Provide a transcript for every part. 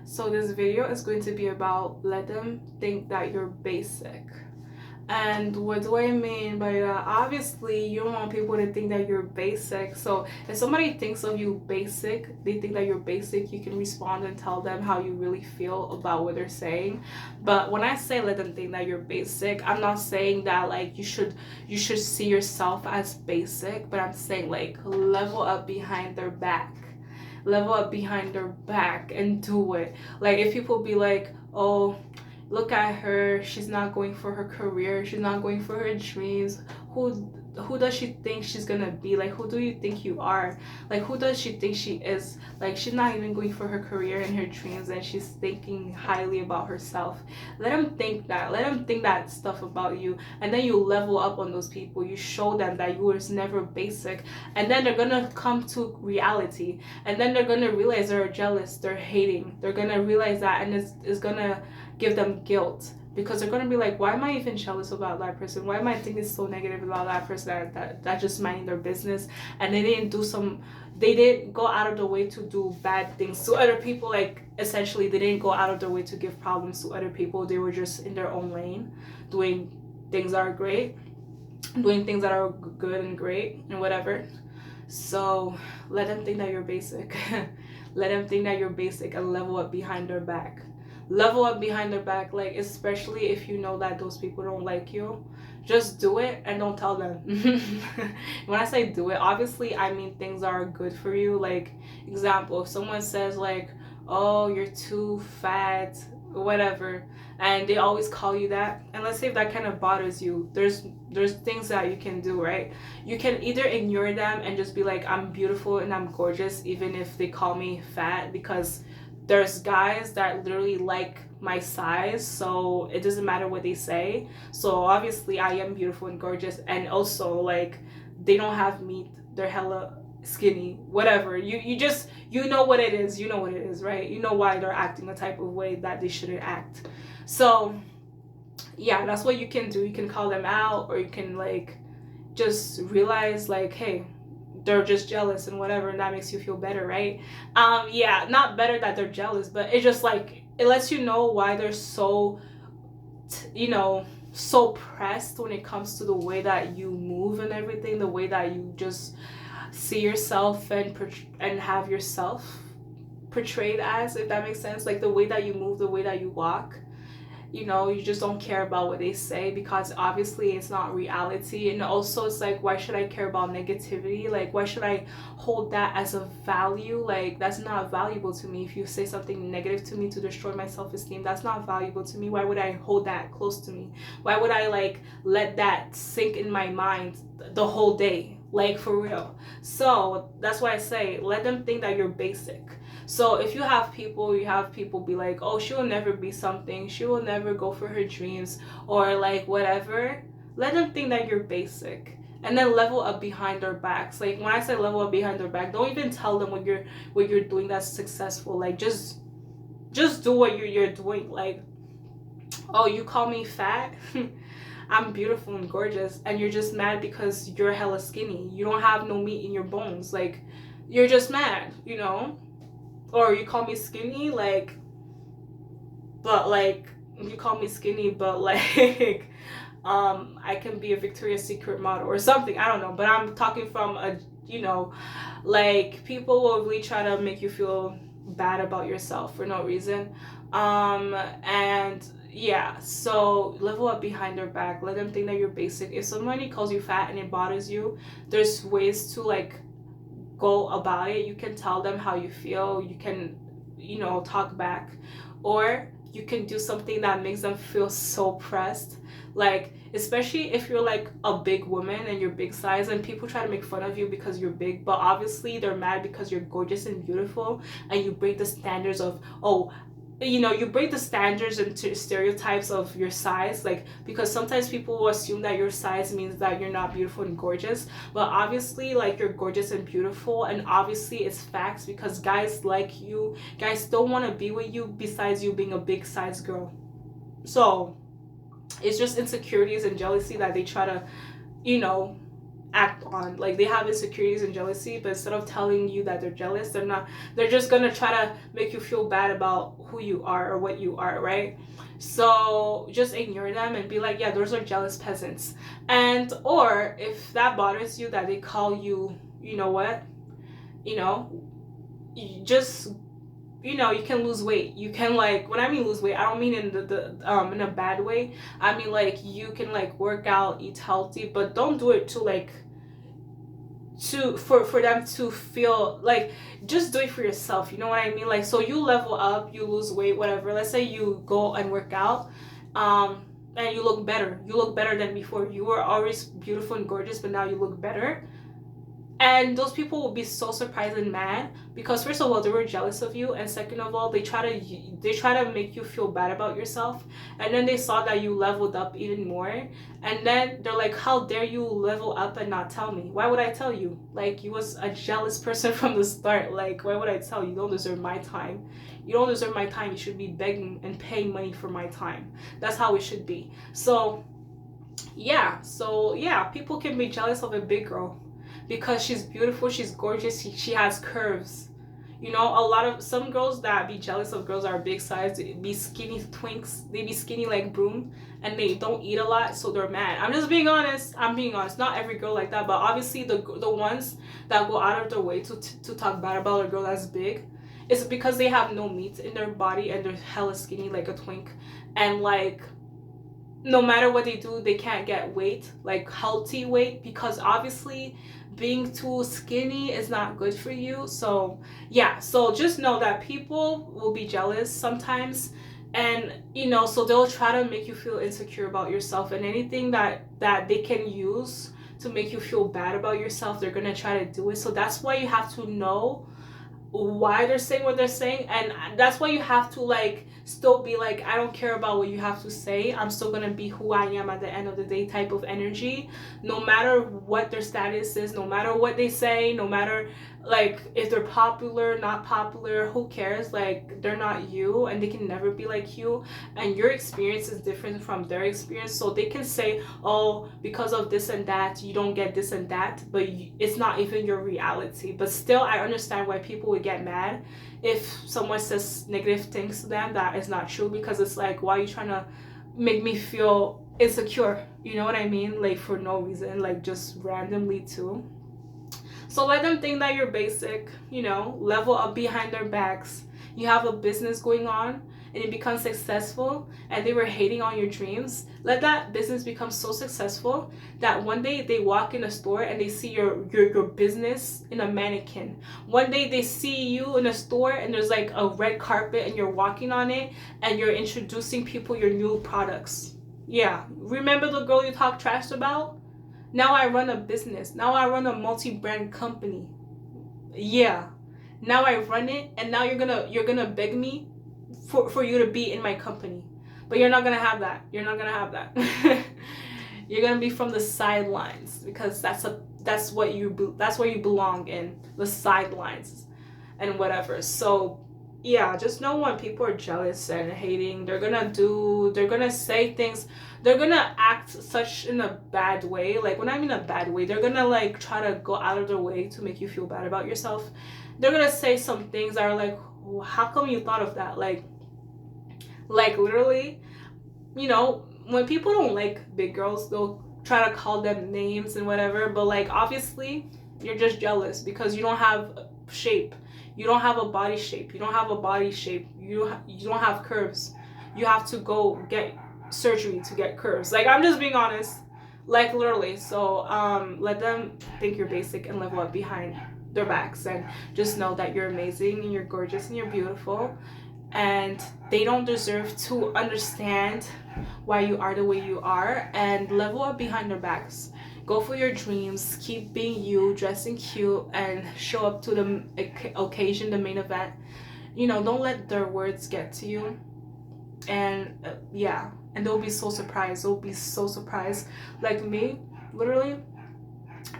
So this video is going to be about let them think that you're basic. And what do I mean by that? Obviously, you don't want people to think that you're basic. So if somebody thinks of you basic, they think that you're basic, you can respond and tell them how you really feel about what they're saying. But when I say let them think that you're basic, I'm not saying that like you should see yourself as basic, but I'm saying like level up behind their back. Level up behind their back and do it. Like if people be like, oh, look at her, she's not going for her career, she's not going for her dreams, who does she think she's gonna be? Like, who do you think you are? Like, who does she think she is? Like, she's not even going for her career and her dreams, and she's thinking highly about herself. Let them think that. Let them think that stuff about you, and then you level up on those people. You show them that you was never basic, and then they're gonna come to reality, and then they're gonna realize they're jealous, they're hating, they're gonna realize that, and it's gonna give them guilt, because they're gonna be like, why am I even jealous about that person? Why am I thinking so negative about that person that just minding their business, and they didn't go out of the way to do bad things to other people. Like, essentially, they didn't go out of their way to give problems to other people. They were just in their own lane, doing things that are great, doing things that are good and great and whatever. So let them think that you're basic. Let them think that you're basic and level up behind their back. Level up behind their back, like, especially if you know that those people don't like you. Just do it and don't tell them. When I say do it, obviously I mean things are good for you. Like, example, if someone says like, oh, you're too fat, whatever, and they always call you that, and let's say if that kind of bothers you, there's things that you can do, right? You can either ignore them and just be like, I'm beautiful and I'm gorgeous even if they call me fat, because there's guys that literally like my size, so it doesn't matter what they say. So obviously I am beautiful and gorgeous, and also like they don't have meat, they're hella skinny, whatever. You know what it is, you know what it is, right? You know why they're acting the type of way that they shouldn't act. So yeah, that's what you can do. You can call them out, or you can like just realize like, hey, they're just jealous and whatever, and that makes you feel better, right? Yeah, not better that they're jealous, but it just like it lets you know why they're so so pressed when it comes to the way that you move and everything, the way that you just see yourself and have yourself portrayed as, if that makes sense. Like the way that you move, the way that you walk, you just don't care about what they say, because obviously it's not reality. And also it's like, why should I care about negativity? Like, why should I hold that as a value? Like, that's not valuable to me. If you say something negative to me to destroy my self-esteem, that's not valuable to me. Why would I hold that close to me? Why would I like let that sink in my mind the whole day? Like, for real. So that's why I say let them think that you're basic. So if you have people be like, oh, she will never be something, she will never go for her dreams, or like whatever, let them think that you're basic. And then level up behind their backs. Like, when I say level up behind their back, don't even tell them what you're doing that's successful. Like, just do what you're doing. Like, oh, you call me fat? I'm beautiful and gorgeous, and you're just mad because you're hella skinny. You don't have no meat in your bones. Like, you're just mad. Or you call me skinny, like, but like, you call me skinny, but like, I can be a Victoria's Secret model or something. I don't know, but I'm talking from like, people will really try to make you feel bad about yourself for no reason. And yeah, so level up behind their back. Let them think that you're basic. If somebody calls you fat and it bothers you, there's ways to like go about it. You can tell them how you feel. You can, talk back, or you can do something that makes them feel so pressed. Like, especially if you're like a big woman and you're big size, and people try to make fun of you because you're big, but obviously they're mad because you're gorgeous and beautiful, and you break the standards of, oh, you break the standards and stereotypes of your size, like, because sometimes people will assume that your size means that you're not beautiful and gorgeous, but obviously, like, you're gorgeous and beautiful, and obviously it's facts, because guys like you, guys don't want to be with you besides you being a big size girl. So it's just insecurities and jealousy that they try to, you know act on. Like, they have insecurities and jealousy, but instead of telling you that they're jealous, they're just gonna try to make you feel bad about who you are or what you are, right? So just ignore them and be like, yeah, those are jealous peasants. And or if that bothers you that they call you, you know what, you know, you just, you can lose weight. You can, like, when I mean lose weight, I don't mean in the in a bad way. I mean, like, you can, like, work out, eat healthy, but don't do it to, like, for them to feel like, just do it for yourself, you know what I mean? Like, so you level up, you lose weight, whatever. Let's say you go and work out, and you look better. You look better than before. You were always beautiful and gorgeous, but now you look better. And those people will be so surprised and mad because, first of all, they were jealous of you, and second of all, they try to make you feel bad about yourself. And then they saw that you leveled up even more, and then they're like, how dare you level up and not tell me? Why would I tell you? Like, you was a jealous person from the start. Like, why would I tell you? You don't deserve my time. You don't deserve my time. You should be begging and paying money for my time. That's how it should be. So yeah, people can be jealous of a big girl because she's beautiful, she's gorgeous, she has curves. You know, a lot of some girls that be jealous of girls are big size, they be skinny twinks, they be skinny like broom, and they don't eat a lot, so they're mad. I'm just being honest. I'm being honest. Not every girl like that, but obviously the ones that go out of their way to talk bad about a girl that's big, it's because they have no meat in their body and they're hella skinny like a twink, and like, no matter what they do, they can't get weight, like healthy weight, because obviously being too skinny is not good for you. So yeah, so just know that people will be jealous sometimes, and so they'll try to make you feel insecure about yourself, and anything that they can use to make you feel bad about yourself, they're gonna try to do it. So that's why you have to know why they're saying what they're saying, and that's why you have to, like, still be like, I don't care about what you have to say, I'm still gonna be who I am at the end of the day type of energy, no matter what their status is, no matter what they say, no matter, like, if they're popular, not popular, who cares? Like, they're not you, and they can never be like you, and your experience is different from their experience. So they can say, oh, because of this and that you don't get this and that, but it's not even your reality. But still, I understand why people would get mad if someone says negative things to them that is not true, because it's like, why are you trying to make me feel insecure? You know what I mean? Like, for no reason, like, just randomly too. So let them think that you're basic, level up behind their backs. You have a business going on and it becomes successful, and they were hating on your dreams. Let that business become so successful that one day they walk in a store and they see your business in a mannequin. One day they see you in a store and there's like a red carpet and you're walking on it and you're introducing people your new products. Yeah, remember the girl you talked trash about? Now I run a business. Now I run a multi-brand company. Yeah. Now I run it, and now you're gonna beg me for you to be in my company. But you're not gonna have that. You're not gonna have that. You're gonna be from the sidelines, because that's where you belong, in the sidelines and whatever. So yeah, just know when people are jealous and hating, they're gonna say things, they're gonna act such in a bad way. Like, when I mean a bad way, they're gonna, like, try to go out of their way to make you feel bad about yourself. They're gonna say some things that are like, how come you thought of that? Like literally, when people don't like big girls, they'll try to call them names and whatever, but, like, obviously you're just jealous because you don't have shape. You don't have a body shape. You don't have a body shape. You don't have curves. You have to go get surgery to get curves. Like, I'm just being honest. Like, literally. So let them think you're basic and level up behind their backs, and just know that you're amazing and you're gorgeous and you're beautiful, and they don't deserve to understand why you are the way you are, and level up behind their backs. Go for your dreams, keep being you, dressing cute, and show up to the occasion, the main event. Don't let their words get to you. And yeah, and they'll be so surprised. Like me, literally.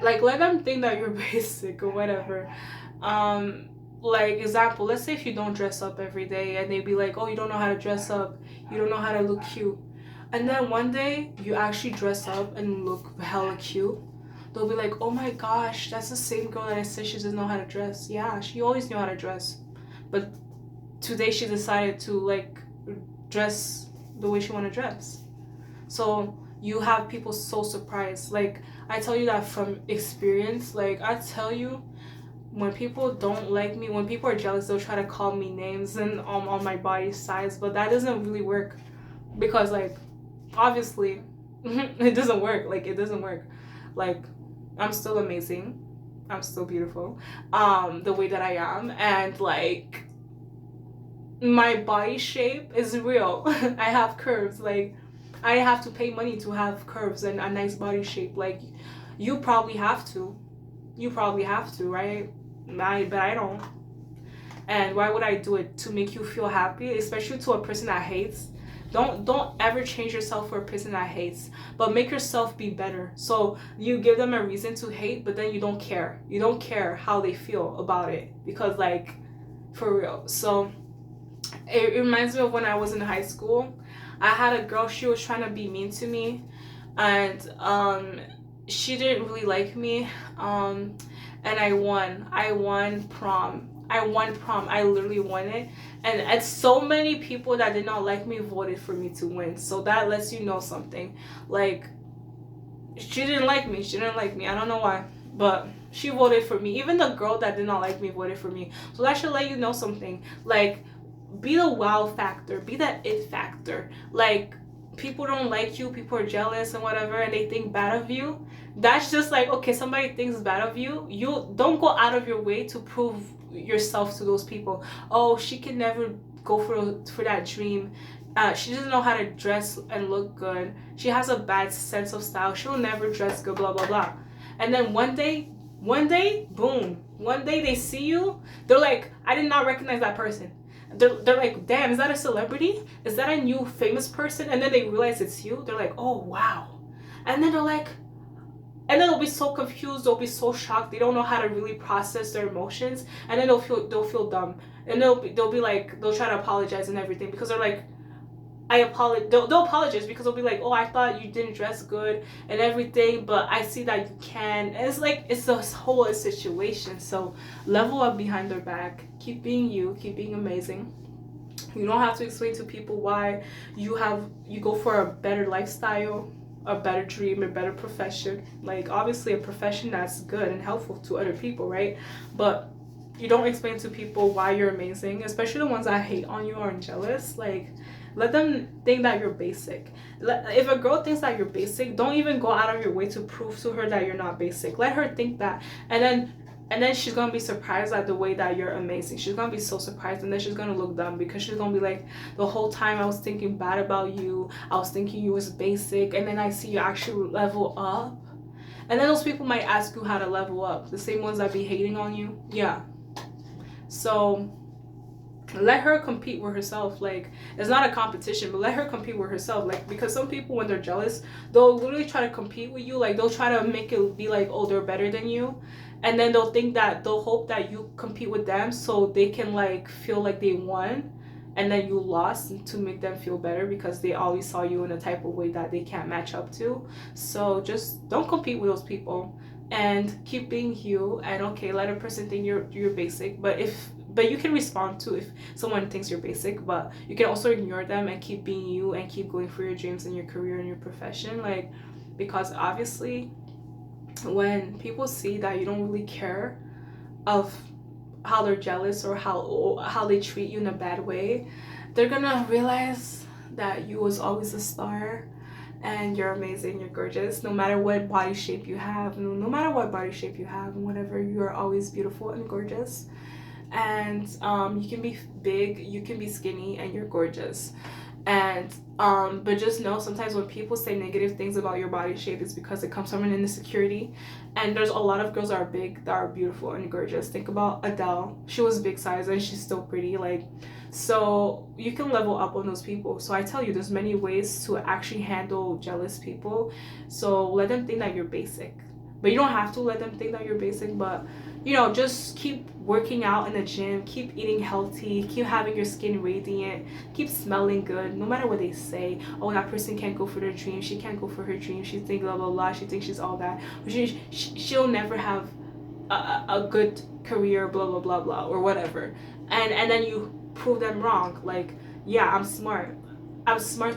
Like, let them think that you're basic or whatever. Like, example, let's say if you don't dress up every day, and they'd be like, oh, you don't know how to dress up, you don't know how to look cute, and then one day you actually dress up and look hella cute, they'll be like, oh my gosh, that's the same girl that I said she doesn't know how to dress. Yeah, she always knew how to dress, but today she decided to like dress the way she want to dress. So you have people so surprised. Like, I tell you that from experience. Like, I tell you, when people don't like me, when people are jealous, they'll try to call me names and on my body size, but that doesn't really work, because like, obviously, it doesn't work. Like, it doesn't work. Like, I'm still amazing, I'm still beautiful, the way that I am, and like, my body shape is real. I have curves. Like, I have to pay money to have curves and a nice body shape. Like, you probably have to. You probably have to, right? But I don't. And why would I do it? To make you feel happy, especially to a person that hates? Don't ever change yourself for a person that hates, but make yourself be better. So you give them a reason to hate, but then you don't care. You don't care how they feel about it, because like, for real. So it reminds me of when I was in high school. I had a girl, she was trying to be mean to me, and she didn't really like me. And I won. I won prom. I literally won it. And so many people that did not like me voted for me to win. So that lets you know something. Like, she didn't like me. She didn't like me. I don't know why. But she voted for me. Even the girl that did not like me voted for me. So that should let you know something. Like, be the wow factor. Be that it factor. Like, people don't like you, people are jealous and whatever, and they think bad of you. That's just like, okay, somebody thinks bad of you. You don't go out of your way to prove yourself to those people. Oh, she can never go for that dream. She doesn't know how to dress and look good. She has a bad sense of style. She'll never dress good, blah, blah, blah. And then one day, boom. One day they see you, they're like, I did not recognize that person. They're like, damn, is that a celebrity? Is that a new famous person? And then they realize it's you. They're like, oh, wow. And then they're like, and then they'll be so confused, they'll be so shocked, they don't know how to really process their emotions, and then they'll feel dumb, and they'll be like, they'll try to apologize and everything, because they're like, they'll apologize, because they'll be like, oh, I thought you didn't dress good and everything, but I see that you can. And it's like, it's this whole situation. So level up behind their back, keep being you, keep being amazing. You don't have to explain to people why you go for a better lifestyle, a better dream, a better profession. Like, obviously a profession that's good and helpful to other people, right? But you don't explain to people why you're amazing, especially the ones that hate on you or are jealous. Like, let them think that you're basic. If a girl thinks that you're basic, don't even go out of your way to prove to her that you're not basic. Let her think that, and then she's gonna be surprised at the way that you're amazing. She's gonna be so surprised, and then she's gonna look dumb, because she's gonna be like, the whole time I was thinking bad about you, I was thinking you was basic, and then I see you actually level up. And then those people might ask you how to level up, the same ones that be hating on you. Yeah. So let her compete with herself. Like, it's not a competition, but let her compete with herself. Like, because some people, when they're jealous, they'll literally try to compete with you. Like, they'll try to make it be like, oh, they're better than you, and then they'll hope that you compete with them so they can like feel like they won, and then you lost, to make them feel better, because they always saw you in a type of way that they can't match up to. So just don't compete with those people, and keep being you. And okay, let a person think you're basic, but you can respond to if someone thinks you're basic, but you can also ignore them and keep being you and keep going for your dreams and your career and your profession. Like, because obviously when people see that you don't really care of how they're jealous or how they treat you in a bad way, they're gonna realize that you was always a star, and you're amazing, you're gorgeous, no matter what body shape you have, no matter what body shape you have and whatever, you're always beautiful and gorgeous. And you can be big, you can be skinny, and you're gorgeous. And but just know, sometimes when people say negative things about your body shape, it's because it comes from an insecurity. And there's a lot of girls that are big that are beautiful and gorgeous. Think about Adele. She was big size and she's still pretty. Like, so you can level up on those people. So I tell you, there's many ways to actually handle jealous people. So let them think that you're basic, But you don't have to let them think that you're basic. But just keep working out in the gym, keep eating healthy, keep having your skin radiant, keep smelling good, no matter what they say. Oh, that person can't go for their dream, she can't go for her dream, she thinks blah blah blah, she thinks she's all that, she'll never have a good career, blah blah blah blah, or whatever. And then you prove them wrong. Like, yeah, I'm smart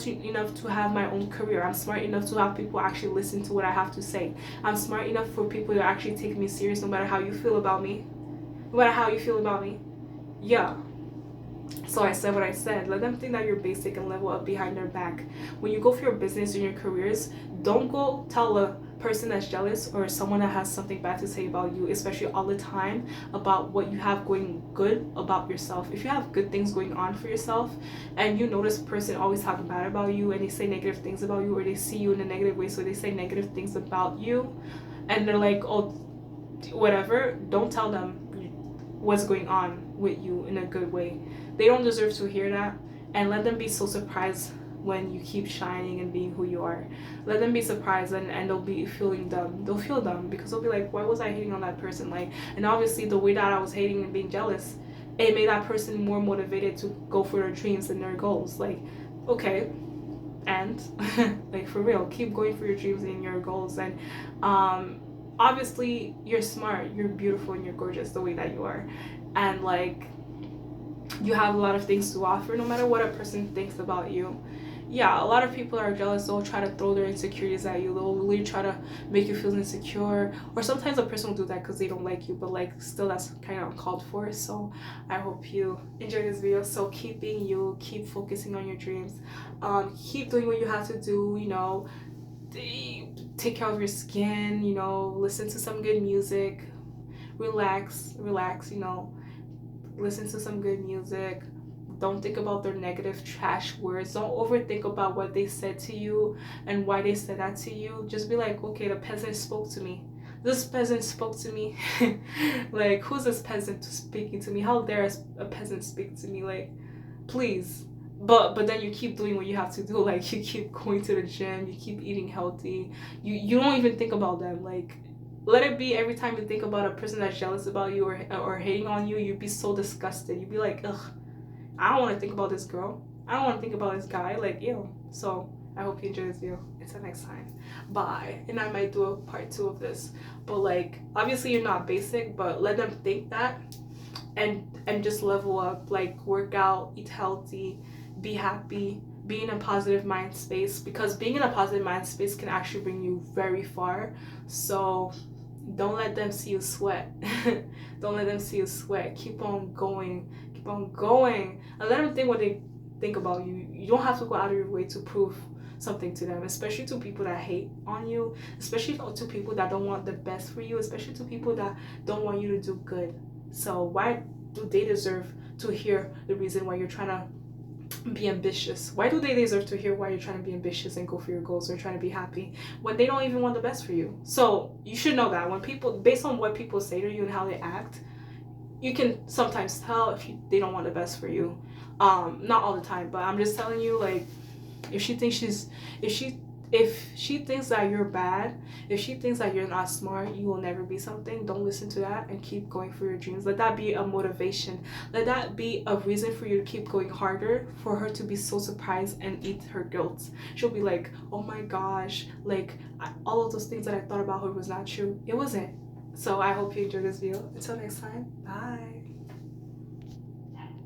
enough to have my own career. I'm smart enough to have people actually listen to what I have to say. I'm smart enough for people to actually take me serious, no matter how you feel about me. No matter how you feel about me. Yeah. So I said what I said. Let them think that you're basic and level up behind their back. When you go for your business and your careers, don't go tell a person that's jealous or someone that has something bad to say about you, especially all the time, about what you have going good about yourself. If you have good things going on for yourself and you notice a person always talking bad about you and they say negative things about you, or they see you in a negative way, so they say negative things about you and they're like, oh, whatever, don't tell them what's going on with you in a good way. They don't deserve to hear that. And let them be so surprised when you keep shining and being who you are. Let them be surprised, and they'll be feeling dumb. They'll feel dumb because they'll be like, why was I hating on that person? Like, and obviously the way that I was hating and being jealous, it made that person more motivated to go for their dreams and their goals. Like, okay, and like, for real, keep going for your dreams and your goals. And obviously you're smart, you're beautiful, and you're gorgeous the way that you are. And like, you have a lot of things to offer, no matter what a person thinks about you. Yeah, a lot of people are jealous. They'll try to throw their insecurities at you. They'll really try to make you feel insecure. Or sometimes a person will do that because they don't like you, but like, still, that's kind of uncalled for. So I hope you enjoy this video. So keep being you, keep focusing on your dreams, keep doing what you have to do, take care of your skin, listen to some good music, relax, listen to some good music. Don't think about their negative trash words. Don't overthink about what they said to you and why they said that to you. Just be like, okay, the peasant spoke to me. This peasant spoke to me. Like, who's this peasant speaking to me? How dare a peasant speak to me? Like, please. But then you keep doing what you have to do. Like, you keep going to the gym, you keep eating healthy. You don't even think about them. Like, let it be every time you think about a person that's jealous about you or hating on you, you'd be so disgusted. You'd be like, ugh, I don't want to think about this girl. I don't want to think about this guy. Like, ew. So I hope you enjoy this video. Until next time. Bye. And I might do a part 2 of this. But like, obviously you're not basic, but let them think that and just level up. Like, work out, eat healthy, be happy, be in a positive mind space, because being in a positive mind space can actually bring you very far. So don't let them see you sweat. Don't let them see you sweat. Keep on going, and let them think what they think about you. You don't have to go out of your way to prove something to them, especially to people that hate on you, especially to people that don't want the best for you, especially to people that don't want you to do good. So why do they deserve to hear the reason why you're trying to be ambitious? Why do they deserve to hear why you're trying to be ambitious and go for your goals or trying to be happy when they don't even want the best for you? So you should know that when people, based on what people say to you and how they act, you can sometimes tell if they don't want the best for you. Not all the time, but I'm just telling you, like, if she thinks that you're bad, if she thinks that you're not smart, you will never be something, don't listen to that and keep going for your dreams. Let that be a motivation. Let that be a reason for you to keep going harder, for her to be so surprised and eat her guilt. She'll be like, oh my gosh, like, all of those things that I thought about her was not true. It wasn't. So I hope you enjoyed this video. Until next time, bye.